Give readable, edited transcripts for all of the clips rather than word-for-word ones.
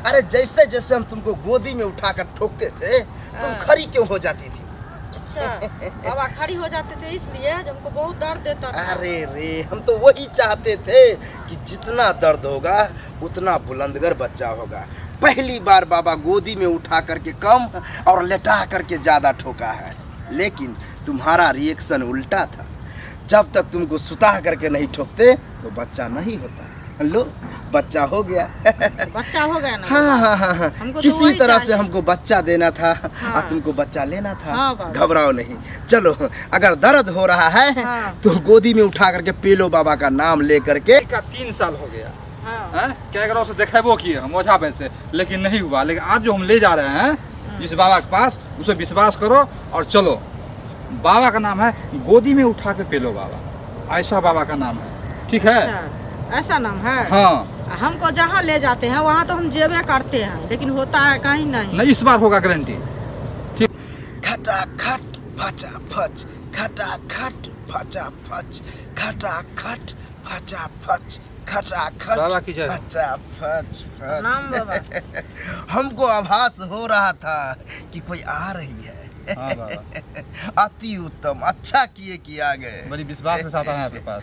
अरे जैसे जैसे हम तुमको गोदी में उठाकर ठोकते थे तुम खड़ी क्यों हो जाती थी? अच्छा बाबा खड़ी हो जाते थे इसलिए जब हमको बहुत दर्द देता था। अरे रे हम तो वही चाहते थे कि जितना दर्द होगा उतना बुलंदगर बच्चा होगा। पहली बार बाबा गोदी में उठा करके कम और लेटा करके ज़्यादा ठोका है, लेकिन तुम्हारा रिएक्शन उल्टा था। जब तक तुमको सुता करके नहीं ठोकते तो बच्चा नहीं होता। लो बच्चा हो गया। बच्चा हो गया ना। हाँ। हमको तो किसी वही तरह से चाहिए। हमको बच्चा देना था हाँ। और तुमको बच्चा लेना था। हाँ बाबा। घबराओ नहीं। चलो अगर दर्द हो रहा है हाँ। तो गोदी में उठा करके पेलो बाबा का नाम ले करके। का 3 साल हो गया हाँ। क्या करो से देखेबो किए हम ओझा वैद्य से, लेकिन नहीं हुआ। लेकिन आज जो हम ले जा रहे हैं जिस बाबा के पास, उसे विश्वास करो और चलो। बाबा का नाम है गोदी में उठा के पेलो बाबा, ऐसा बाबा का नाम है, ठीक है? अच्छा ऐसा नाम है। हाँ हमको जहाँ ले जाते हैं वहाँ तो हम जेबे करते हैं, लेकिन होता है कहीं नहीं। नहीं, इस बार होगा गारंटी। खटाखट फचा फच, खटाखट फचा फच, खटाखट फचा फच, खटाखट बाबा की जय। फचा फच नाम बाबा। हमको आभास हो रहा था कि कोई आ रही है। हाँ बाबा, अति उत्तम, अच्छा किए कि आ गए। बड़ी विश्वास के साथ आए हैं आपके पास।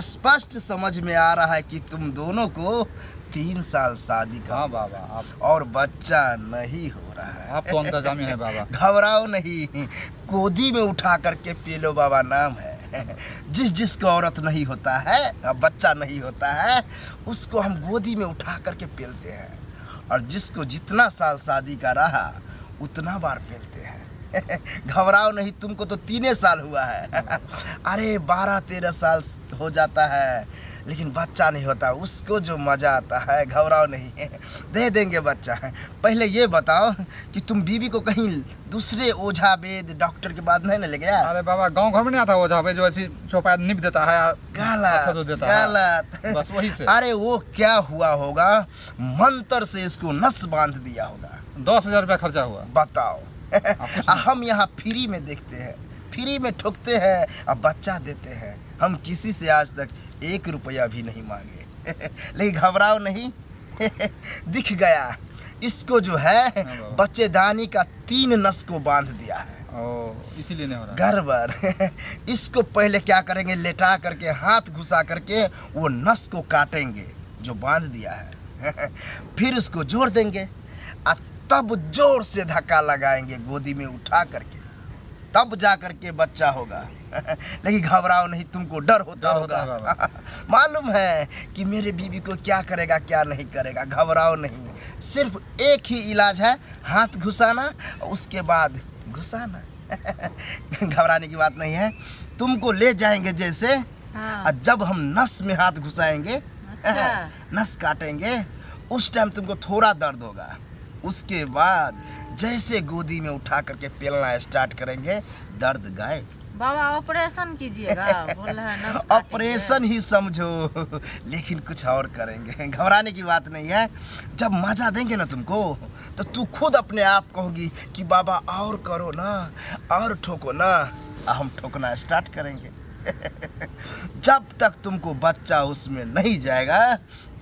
स्पष्ट समझ में आ रहा है कि तुम दोनों को 3 साल शादी का हाँ बाबा, आप और बच्चा नहीं हो रहा है। आप तो अंतर्जामी है बाबा। घबराओ नहीं, गोदी में उठा करके पेलो बाबा नाम है। जिसको औरत नहीं होता है, बच्चा नहीं होता है, उसको हम गोदी में उठा करके पेलते हैं, और जिसको जितना साल शादी का रहा उतना बार पेलते हैं। घबराओ नहीं, तुमको तो 3 साल हुआ है। अरे 12-13 साल हो जाता है लेकिन बच्चा नहीं होता, उसको जो मज़ा आता है। घबराओ नहीं, दे देंगे बच्चा। पहले ये बताओ कि तुम बीवी को कहीं दूसरे ओझा वेद डॉक्टर के बाद नहीं ले गया? अरे बाबा, गांव घर में नहीं आता ओझा भाई जो ऐसी चौपाया निप देता है, अच्छा जो देता है, गलत। बस वही से। अरे वो क्या हुआ होगा, मंत्र से इसको नस बांध दिया होगा। 10,000 रुपया खर्चा हुआ। बताओ। हम यहाँ फ्री में देखते हैं, फ्री में ठोकते हैं और बच्चा देते हैं। हम किसी से आज तक 1 रुपया भी नहीं मांगे। लेकिन घबराओ नहीं, दिख गया। इसको जो है बच्चेदानी का 3 नस को बांध दिया है। इसीलिए नहीं हो रहा। गड़बड़। इसको पहले क्या करेंगे, लेटा करके हाथ घुसा करके वो नस को काटेंगे जो बांध दिया है। फिर उसको जोड़ देंगे और तब जोर से धक्का लगाएंगे गोदी में उठा करके, तब जा करके बच्चा होगा। लेकिन घबराओ नहीं, तुमको डर होता होगा। मालूम है कि मेरे बीवी को क्या करेगा क्या नहीं करेगा। घबराओ नहीं, सिर्फ एक ही इलाज है, हाथ घुसाना और उसके बाद घुसाना। घबराने की बात नहीं है। तुमको ले जाएंगे जैसे, हाँ। और जब हम नस में हाथ घुसाएंगे, अच्छा। नस काटेंगे, उस टाइम तुमको थोड़ा दर्द होगा। उसके बाद जैसे गोदी में उठा करके पेलना स्टार्ट करेंगे, दर्द गायब। बाबा ऑपरेशन कीजिएगा बोल रहे हैं, नस काटेंगे। ऑपरेशन ही समझो, लेकिन कुछ और करेंगे। घबराने की बात नहीं है। जब मजा देंगे ना तुमको, तो तू खुद अपने आप कहोगी कि बाबा और करो ना, और ठोको ना। हम ठोकना स्टार्ट करेंगे। जब तक तुमको बच्चा उसमें नहीं जाएगा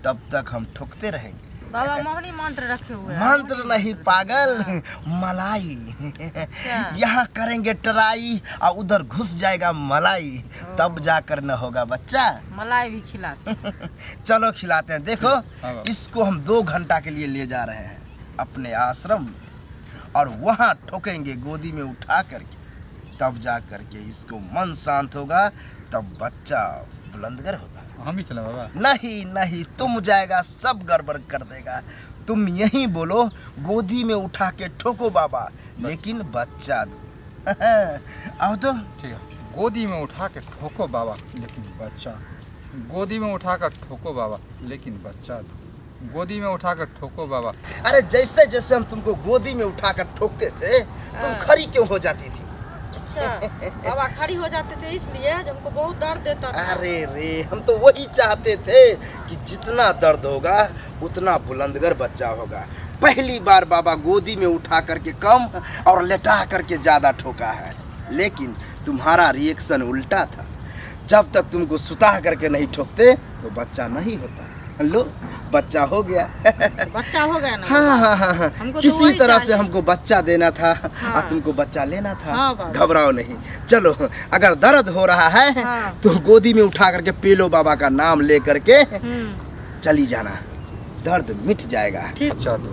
तब तक हम ठोकते रहेंगे। बाबा मोहनी मंत्र रखे हुए हैं। मंत्र नहीं पागल, मलाई। यहाँ करेंगे ट्राई और उधर घुस जाएगा मलाई, तब जाकर न होगा बच्चा। मलाई भी खिलाते। चलो खिलाते हैं। देखो हाँ। इसको हम 2 घंटा के लिए ले जा रहे हैं अपने आश्रम में, और वहाँ ठोकेंगे गोदी में उठा करके, तब जा करके इसको मन शांत होगा, तब बच्चा बुलंदगर होगा। हम भी चले बाबा। नहीं, तुम जाएगा सब गड़बड़ कर देगा। तुम यही बोलो, गोदी में उठा के ठोको बाबा, लेकिन बच्चा दो। आओ तो। ठीक है, गोदी में उठा के ठोको बाबा लेकिन बच्चा, गोदी में उठा कर ठोको बाबा लेकिन बच्चा दो, गोदी में उठा कर ठोको बाबा। अरे जैसे जैसे हम तुमको गोदी में उठा कर ठोकते थे तुम खड़ी क्यों हो जाती थी? अच्छा बाबा खड़ी हो जाते थे इसलिए जब हमको बहुत दर्द देता था। अरे रे हम तो वही चाहते थे कि जितना दर्द होगा उतना बुलंदगर बच्चा होगा। पहली बार बाबा गोदी में उठा करके कम और लेटा करके ज़्यादा ठोका है, लेकिन तुम्हारा रिएक्शन उल्टा था। जब तक तुमको सुता करके नहीं ठोकते तो बच्चा नहीं होता। लो बच्चा हो गया। बच्चा हो गया ना हाँ हाँ हाँ हाँ हमको तो किसी वही तरह से चाहिए। हमको बच्चा देना था हाँ। और तुमको बच्चा लेना था। हाँ बाबा। घबराओ नहीं, चलो अगर दर्द हो रहा है हाँ। तो गोदी में उठा करके पेलो बाबा का नाम ले करके चली जाना, दर्द मिट जाएगा। ठीक। बच्चा दो,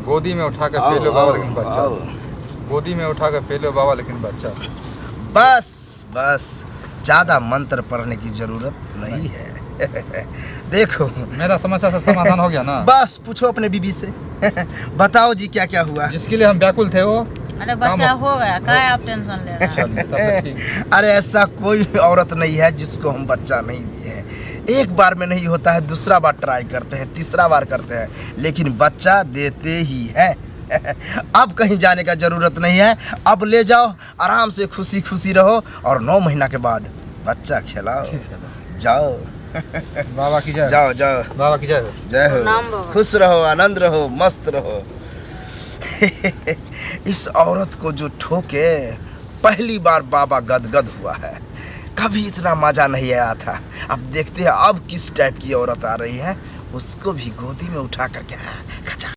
गोदी में उठा कर आओ, पेलो बाबा आओ, लेकिन बच्चा आओ। दो। गोदी में उठा कर पेलो बाबा लेकिन बच्चा दो। बस बस ज्यादा मंत्र पढ़ने की जरूरत नहीं है। देखो मेरा समस्या से समाधान हो गया ना। बस पूछो अपने बीबी से। बताओ जी क्या क्या हुआ। जिसके लिए हम व्याकुल थे वो अरे बच्चा हो गया, काहे आप टेंशन ले रहे हैं? चलिए तब तो ठीक। अरे ऐसा कोई औरत नहीं है जिसको हम बच्चा नहीं दिए हैं। एक बार में नहीं होता है, दूसरा बार ट्राई करते हैं, तीसरा बार करते हैं, लेकिन बच्चा देते ही है। अब कहीं जाने का जरूरत नहीं है, अब ले जाओ आराम से खुशी खुशी रहो और 9 महीना के बाद बच्चा खिलाओ। जाओ बाबा की जय। जाओ जाओ, बाबा की जय। जय प्रणाम हो, बाबा। खुश रहो, आनंद रहो, मस्त रहो। इस औरत को जो ठोके, पहली बार बाबा गदगद हुआ है, कभी इतना मजा नहीं आया था। अब देखते हैं अब किस टाइप की औरत आ रही है, उसको भी गोदी में उठा करके खचा